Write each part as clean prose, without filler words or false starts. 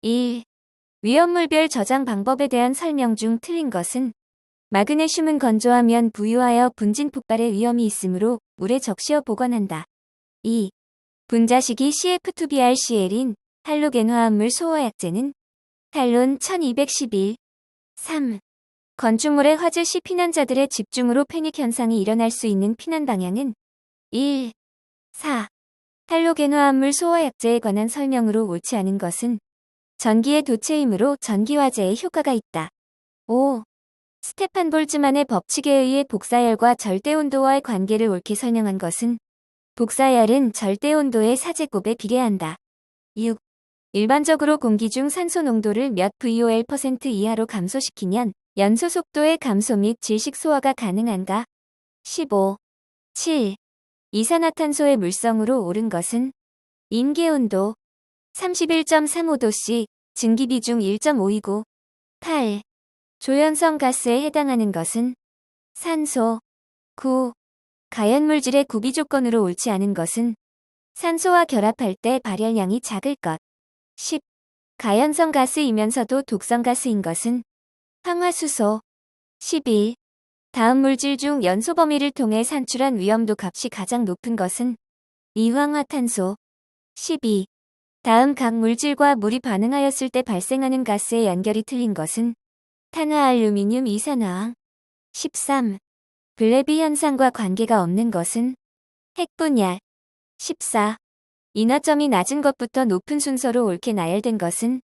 1. 위험물별 저장 방법에 대한 설명 중 틀린 것은 마그네슘은 건조하면 부유하여 분진 폭발의 위험이 있으므로 물에 적시어 보관한다. 2. 분자식이 CF2BrCl인 할로겐화합물 소화약제는 탄론 1211. 3. 건축물의 화재 시 피난자들의 집중으로 패닉 현상이 일어날 수 있는 피난 방향은 1. 4. 할로겐화합물 소화약제에 관한 설명으로 옳지 않은 것은 전기의 도체이므로 전기화재에 효과가 있다. 5. 스테판 볼츠만의 법칙에 의해 복사열과 절대온도와의 관계를 옳게 설명한 것은 복사열은 절대온도의 4제곱에 비례한다. 6. 일반적으로 공기 중 산소 농도를 몇 VOL% 이하로 감소시키면 연소 속도의 감소 및 질식 소화가 가능한가? 15. 7. 이산화탄소의 물성으로 옳은 것은 인계온도 31.35도씨, 증기비중 1.5이고 8. 조연성 가스에 해당하는 것은 산소 9. 가연물질의 구비 조건으로 옳지 않은 것은 산소와 결합할 때 발열량이 작을 것 10. 가연성 가스이면서도 독성 가스인 것은 황화수소 11. 다음 물질 중 연소 범위를 통해 산출한 위험도 값이 가장 높은 것은 이황화탄소 12. 다음 각 물질과 물이 반응하였을 때 발생하는 가스의 연결이 틀린 것은 탄화알루미늄 이산화황 13. 블레비 현상과 관계가 없는 것은 핵분열 14. 인화점이 낮은 것부터 높은 순서로 옳게 나열된 것은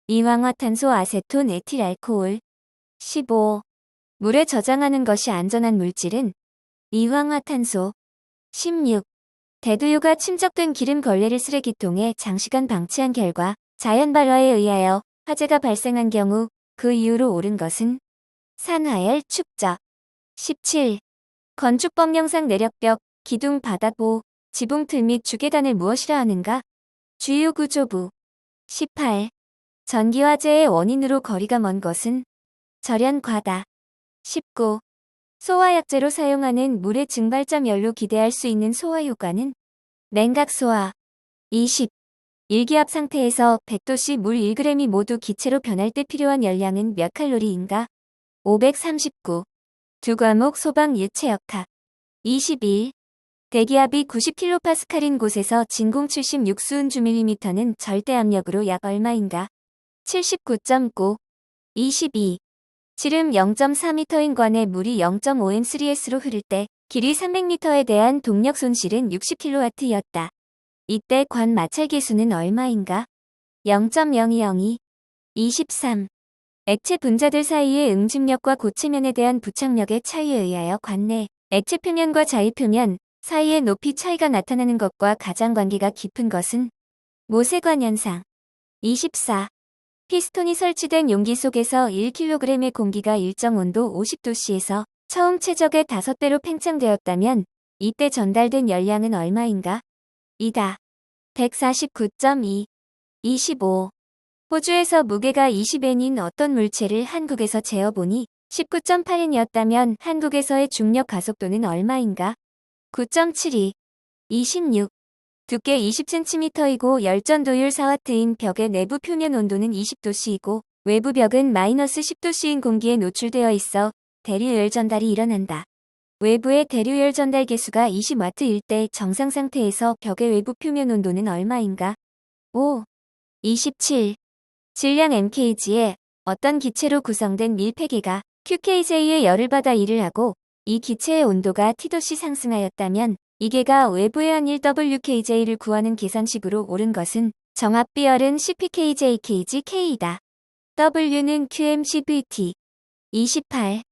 이황화탄소 아세톤 에틸알코올 15. 물에 저장하는 것이 안전한 물질은 이황화탄소 16. 대두유가 침적된 기름 걸레를 쓰레기통에 장시간 방치한 결과 자연 발화에 의하여 화재가 발생한 경우 그 이유로 옳은 것은 산화열 축적 17. 건축법령상 내력벽, 기둥 바닥보, 지붕틀 및 주계단을 무엇이라 하는가? 주요구조부 18. 전기화재의 원인으로 거리가 먼 것은 절연과다 19. 소화약제로 사용하는 물의 증발점 열로 기대할 수 있는 소화 효과는 냉각소화 20. 일기압 상태에서 100도씨 물 1g이 모두 기체로 변할 때 필요한 열량은 몇 칼로리인가? 539. 두 과목 소방 유체역학 21. 대기압이 90kPa인 곳에서 진공 76수은 주밀리미터는 절대압력으로 약 얼마인가? 79.9. 22. 지름 0.4m인 관에 물이 0.5M3S로 흐를 때 길이 300m에 대한 동력 손실은 60kW였다. 이때 관 마찰 계수는 얼마인가? 0.0202. 23. 액체 분자들 사이의 응집력과 고체면에 대한 부착력의 차이에 의하여 관내 액체 표면과 자유 표면 사이의 높이 차이가 나타나는 것과 가장 관계가 깊은 것은 모세관 현상. 24. 피스톤이 설치된 용기 속에서 1kg의 공기가 일정 온도 50도씨에서 처음 최적의 5배로 팽창되었다면 이때 전달된 열량은 얼마인가? 이다. 149.2. 25. 호주에서 무게가 20N인 어떤 물체를 한국에서 재어보니 19.8N이었다면 한국에서의 중력 가속도는 얼마인가? 9.72. 26. 두께 20cm이고 열전도율 4W인 벽의 내부 표면 온도는 20도씨이고 외부 벽은 마이너스 10도씨인 공기에 노출되어 있어 대류열 전달이 일어난다. 외부의 대류열 전달 계수가 20W일 때 정상 상태에서 벽의 외부 표면 온도는 얼마인가? 5. 27. 질량 mkg에 어떤 기체로 구성된 밀폐기가 qkj의 열을 받아 일을 하고 이 기체의 온도가 t도씨 상승하였다면 이 개가 외부의 한 1wkj를 구하는 계산식으로 옳은 것은 정압 비열은 cpkjkgk이다. w는 qmcvt. 28.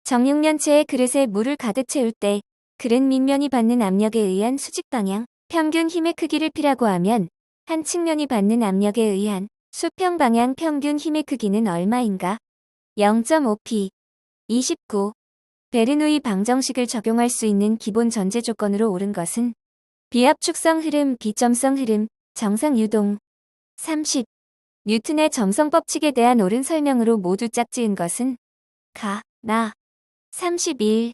정육면체의 그릇에 물을 가득 채울 때 그릇 밑면이 받는 압력에 의한 수직 방향, 평균 힘의 크기를 P라고 하면 한 측면이 받는 압력에 의한 수평 방향 평균 힘의 크기는 얼마인가? 0.5P. 29. 베르누이 방정식을 적용할 수 있는 기본 전제 조건으로 옳은 것은 비압축성 흐름, 비점성 흐름, 정상 유동. 30. 뉴턴의 점성 법칙에 대한 옳은 설명으로 모두 짝지은 것은 가, 나. 31.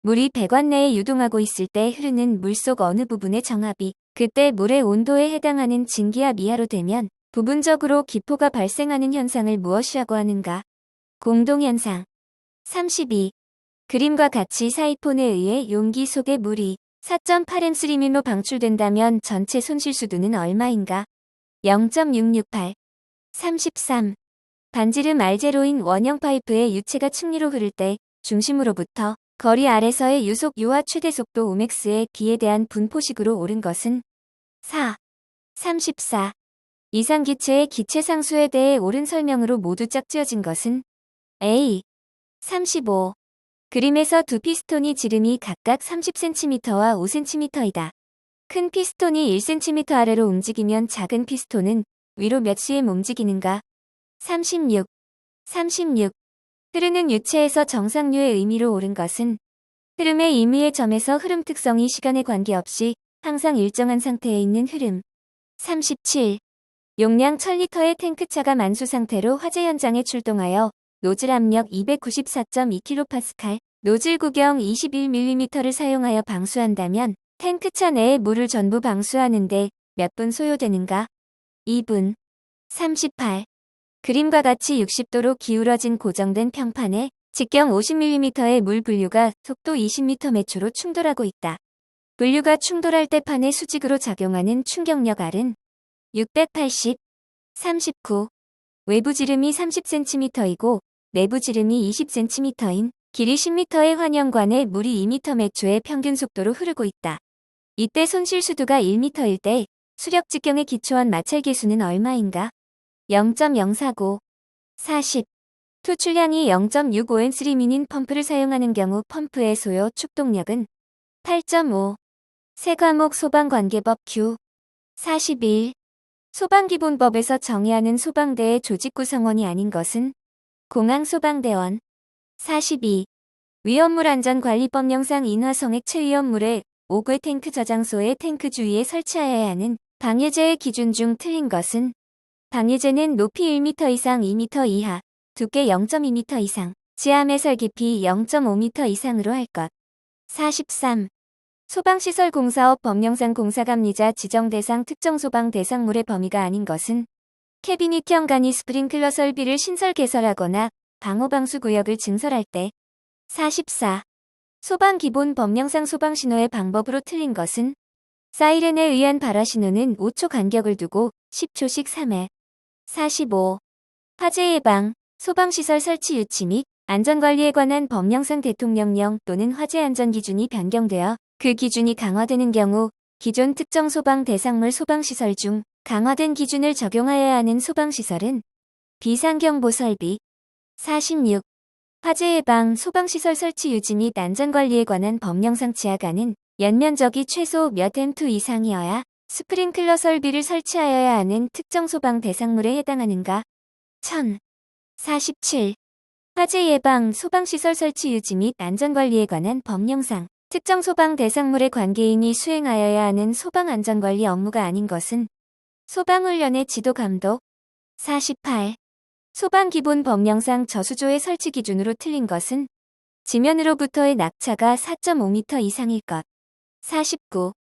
물이 배관 내에 유동하고 있을 때 흐르는 물 속 어느 부분의 정압이 그때 물의 온도에 해당하는 증기압 이하로 되면 부분적으로 기포가 발생하는 현상을 무엇이라고 하는가? 공동현상. 32. 그림과 같이 사이폰에 의해 용기 속에 물이 4.8m3로 방출된다면 전체 손실수도는 얼마인가? 0.668. 33. 반지름 R0인 원형 파이프의 유체가 충리로 흐를 때 중심으로부터 거리 아래서의 유속 유와 최대 속도 Omex에 B에 대한 분포식으로 옳은 것은 4. 34. 이상 기체의 기체 상수에 대해 옳은 설명으로 모두 짝지어진 것은 A. 35. 그림에서 두 피스톤이 지름이 각각 30cm와 5cm이다. 큰 피스톤이 1cm 아래로 움직이면 작은 피스톤은 위로 몇 cm 움직이는가? 36. 36. 흐르는 유체에서 정상류의 의미로 옳은 것은 흐름의 임의의 점에서 흐름 특성이 시간에 관계없이 항상 일정한 상태에 있는 흐름. 37. 용량 1000리터의 탱크차가 만수 상태로 화재 현장에 출동하여 노즐 압력 294.2kPa, 노즐 구경 21mm를 사용하여 방수한다면 탱크차 내의 물을 전부 방수하는데 몇 분 소요되는가? 2분. 38. 그림과 같이 60도로 기울어진 고정된 평판에 직경 50mm의 물 분류가 속도 20m/초로 충돌하고 있다. 분류가 충돌할 때 판의 수직으로 작용하는 충격력 R은 680. 39. 외부 지름이 30cm이고 내부 지름이 20cm인 길이 10m의 환영관에 물이 2m/초의 평균 속도로 흐르고 있다. 이때 손실수도가 1m일 때 수력 직경에 기초한 마찰계수는 얼마인가? 0.049. 40. 투출량이 0.65N3민인 펌프를 사용하는 경우 펌프의 소요 축동력은 8.5. 세과목 소방관계법 Q. 41. 소방기본법에서 정의하는 소방대의 조직 구성원이 아닌 것은 공항소방대원. 42. 위험물 안전관리법령상 인화성액 체위험물의 5구 탱크 저장소의 탱크 주위에 설치하여야 하는 방해제의 기준 중 틀린 것은 방해제는 높이 1m 이상 2m 이하, 두께 0.2m 이상, 지하매설 깊이 0.5m 이상으로 할 것. 43. 소방시설공사업 법령상 공사감리자 지정대상 특정 소방 대상물의 범위가 아닌 것은 캐비닛형 간이 스프링클러 설비를 신설 개설하거나 방호방수구역을 증설할 때. 44. 소방기본 법령상 소방신호의 방법으로 틀린 것은 사이렌에 의한 발화신호는 5초 간격을 두고 10초씩 3회. 45. 화재 예방, 소방시설 설치 유치 및 안전관리에 관한 법령상 대통령령 또는 화재 안전기준이 변경되어 그 기준이 강화되는 경우 기존 특정 소방 대상물 소방시설 중 강화된 기준을 적용하여야 하는 소방시설은 비상경보 설비. 46. 화재 예방, 소방시설 설치 유지 및 안전관리에 관한 법령상 지하관은 연면적이 최소 몇 M2 이상이어야 스프링클러 설비를 설치하여야 하는 특정 소방 대상물에 해당하는가? 1000. 47. 화재 예방, 소방시설 설치 유지 및 안전관리에 관한 법령상 특정 소방 대상물의 관계인이 수행하여야 하는 소방안전관리 업무가 아닌 것은 소방훈련의 지도 감독. 48. 소방기본 법령상 저수조의 설치 기준으로 틀린 것은 지면으로부터의 낙차가 4.5m 이상일 것. 49.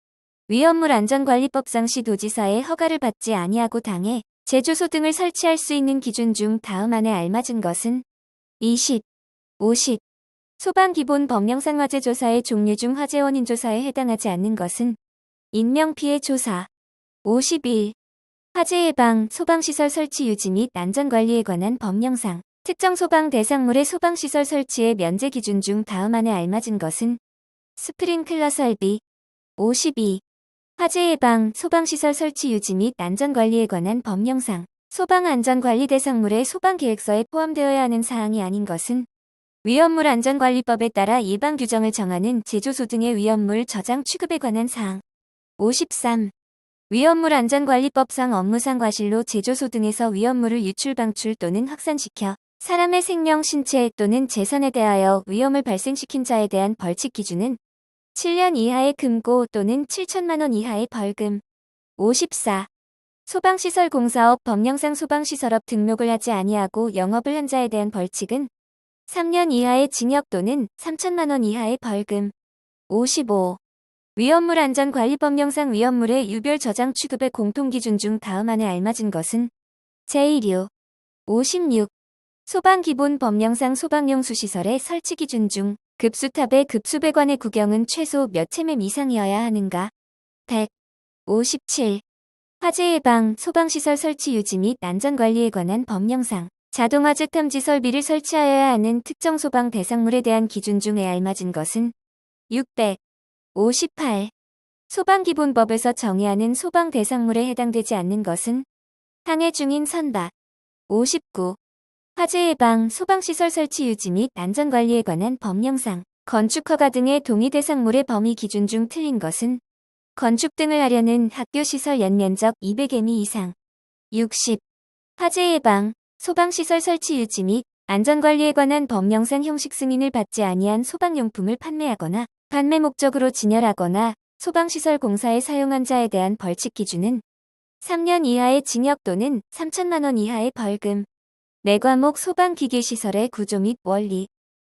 위험물 안전관리법상 시 도지사의 허가를 받지 아니하고 당해 제조소 등을 설치할 수 있는 기준 중 다음 안에 알맞은 것은 20. 50. 소방기본 법령상 화재 조사의 종류 중 화재 원인 조사에 해당하지 않는 것은 인명피해 조사. 51. 화재 예방, 소방시설 설치 유지 및 안전관리에 관한 법령상 특정 소방 대상물의 소방시설 설치의 면제 기준 중 다음 안에 알맞은 것은 스프링클러 설비. 52. 화재 예방, 소방시설 설치 유지 및 안전관리에 관한 법령상 소방안전관리 대상물의 소방계획서에 포함되어야 하는 사항이 아닌 것은 위험물 안전관리법에 따라 예방 규정을 정하는 제조소 등의 위험물 저장 취급에 관한 사항. 53. 위험물 안전관리법상 업무상 과실로 제조소 등에서 위험물을 유출 방출 또는 확산시켜 사람의 생명, 신체 또는 재산에 대하여 위험을 발생시킨 자에 대한 벌칙 기준은 7년 이하의 금고 또는 7천만 원 이하의 벌금. 54. 소방시설공사업 법령상 소방시설업 등록을 하지 아니하고 영업을 한 자에 대한 벌칙은 3년 이하의 징역 또는 3천만 원 이하의 벌금. 55. 위험물 안전관리법령상 위험물의 유별 저장 취급의 공통기준 중 다음 안에 알맞은 것은 제1요. 56. 소방기본 법령상 소방용수 시설의 설치 기준 중 급수탑의 급수배관의 구경은 최소 몇 mm 이상이어야 하는가? 100. 57. 화재 예방, 소방시설 설치 유지 및 안전관리에 관한 법령상 자동화재 탐지 설비를 설치하여야 하는 특정 소방 대상물에 대한 기준 중에 알맞은 것은 600. 58. 소방기본법에서 정의하는 소방 대상물에 해당되지 않는 것은 항해 중인 선박. 59. 화재 예방, 소방시설 설치 유지 및 안전관리에 관한 법령상 건축허가 등의 동의 대상물의 범위 기준 중 틀린 것은 건축 등을 하려는 학교시설 연면적 200m 이상. 60. 화재 예방, 소방시설 설치 유지 및 안전관리에 관한 법령상 형식 승인을 받지 아니한 소방용품을 판매하거나 판매 목적으로 진열하거나 소방시설 공사에 사용한 자에 대한 벌칙 기준은 3년 이하의 징역 또는 3천만 원 이하의 벌금. 내 과목 소방기계시설의 구조 및 원리.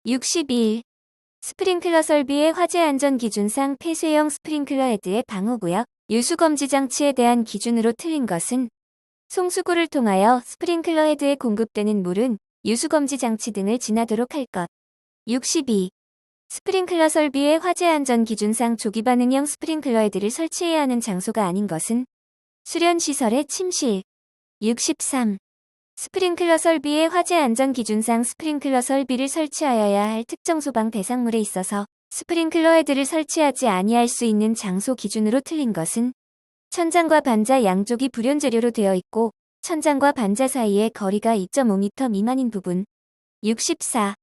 61. 스프링클러 설비의 화재 안전 기준상 폐쇄형 스프링클러 헤드의 방호구역, 유수검지 장치에 대한 기준으로 틀린 것은 송수구를 통하여 스프링클러 헤드에 공급되는 물은 유수검지 장치 등을 지나도록 할 것. 62. 스프링클러 설비의 화재 안전 기준상 조기 반응형 스프링클러 헤드를 설치해야 하는 장소가 아닌 것은 수련시설의 침실. 63. 스프링클러 설비의 화재 안전 기준상 스프링클러 설비를 설치하여야 할 특정 소방 대상물에 있어서 스프링클러 헤드를 설치하지 아니할 수 있는 장소 기준으로 틀린 것은 천장과 반자 양쪽이 불연 재료로 되어 있고 천장과 반자 사이의 거리가 2.5m 미만인 부분. 64.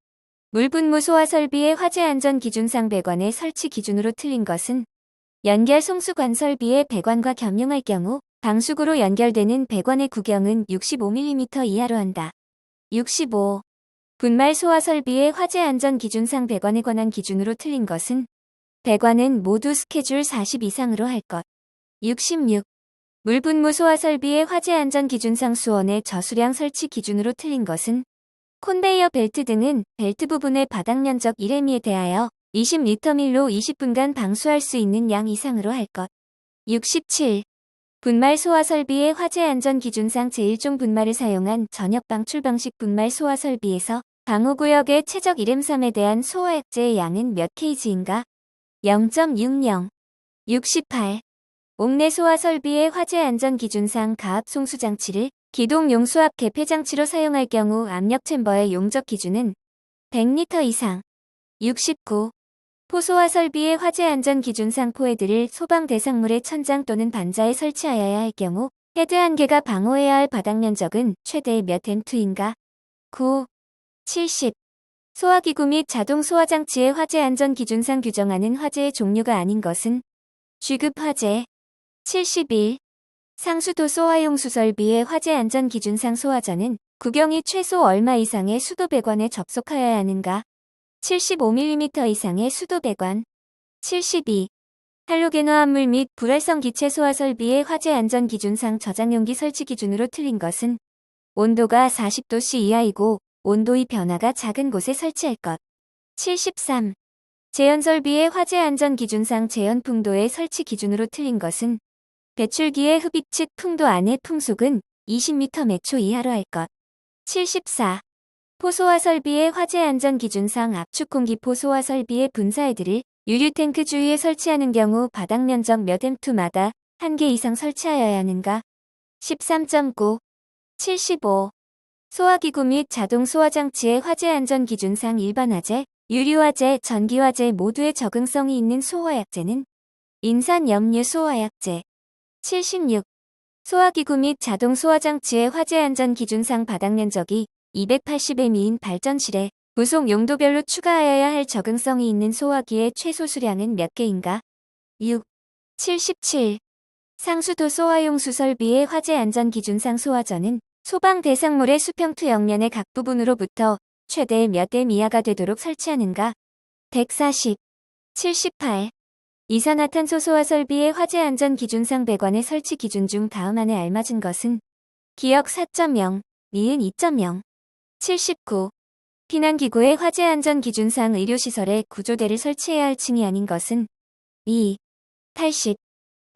물분무 소화 설비의 화재 안전 기준상 배관의 설치 기준으로 틀린 것은 연결 송수관 설비의 배관과 겸용할 경우 방수구로 연결되는 배관의 구경은 65mm 이하로 한다. 65. 분말 소화 설비의 화재 안전 기준상 배관에 관한 기준으로 틀린 것은 배관은 모두 스케줄 40 이상으로 할 것. 66. 물분무 소화 설비의 화재 안전 기준상 수원의 저수량 설치 기준으로 틀린 것은 콘베이어 벨트 등은 벨트 부분의 바닥 면적 1m에 대하여 20L 밀로 20분간 방수할 수 있는 양 이상으로 할 것. 67. 분말 소화 설비의 화재 안전 기준상 제1종 분말을 사용한 전역 방출 방식 분말 소화 설비에서 방호구역의 최적 1m3에 대한 소화약제의 양은 몇 kg인가? 0.60. 68. 옥내 소화 설비의 화재 안전 기준상 가압 송수 장치를 기동 용수압 개폐 장치로 사용할 경우 압력 챔버의 용적 기준은 100L 이상. 69. 포소화 설비의 화재 안전 기준상 포헤드를 소방 대상물의 천장 또는 반자에 설치하여야 할 경우 헤드 한 개가 방호해야 할 바닥 면적은 최대 몇 M2인가? 9. 70. 소화기구 및 자동 소화장치의 화재 안전 기준상 규정하는 화재의 종류가 아닌 것은 G급 화재. 71. 상수도 소화용 수설비의 화재 안전 기준상 소화전은 구경이 최소 얼마 이상의 수도 배관에 접속하여야 하는가? 75mm 이상의 수도 배관. 72. 할로겐화합물 및 불활성 기체 소화 설비의 화재 안전 기준상 저장용기 설치 기준으로 틀린 것은 온도가 40°C 이하이고 온도의 변화가 작은 곳에 설치할 것. 73. 제연 설비의 화재 안전 기준상 제연 풍도의 설치 기준으로 틀린 것은 배출기의 흡입 측 풍도 안의 풍속은 20m/초 이하로 할 것. 74. 포소화 설비의 화재 안전 기준상 압축 공기포 소화 설비의 분사헤드를 유류탱크 주위에 설치하는 경우 바닥 면적 몇 M2마다 1개 이상 설치하여야 하는가? 13.9. 75. 소화기구 및 자동 소화장치의 화재 안전 기준상 일반 화재, 유류화재, 전기화재 모두의 적응성이 있는 소화약재는 인산염류 소화약재. 76. 소화기구 및 자동 소화장치의 화재 안전 기준상 바닥 면적이 280m인 발전실에 부속 용도별로 추가하여야 할 적응성이 있는 소화기의 최소 수량은 몇 개인가? 6. 77. 상수도 소화용 수설비의 화재 안전 기준상 소화전은 소방 대상물의 수평투 옆면의 각 부분으로부터 최대 몇 M 이하가 되도록 설치하는가? 140. 78. 이산화탄소 소화 설비의 화재 안전 기준상 배관의 설치 기준 중 다음 안에 알맞은 것은 기역 4.0, 니은 2.0. 79. 피난기구의 화재 안전 기준상 의료시설에 구조대를 설치해야 할 층이 아닌 것은 2. 80.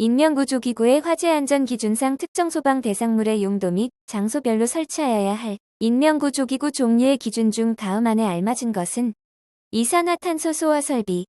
인명구조기구의 화재안전기준상 특정 소방 대상물의 용도 및 장소별로 설치하여야 할 인명구조기구 종류의 기준 중 다음 안에 알맞은 것은 이산화탄소 소화 설비,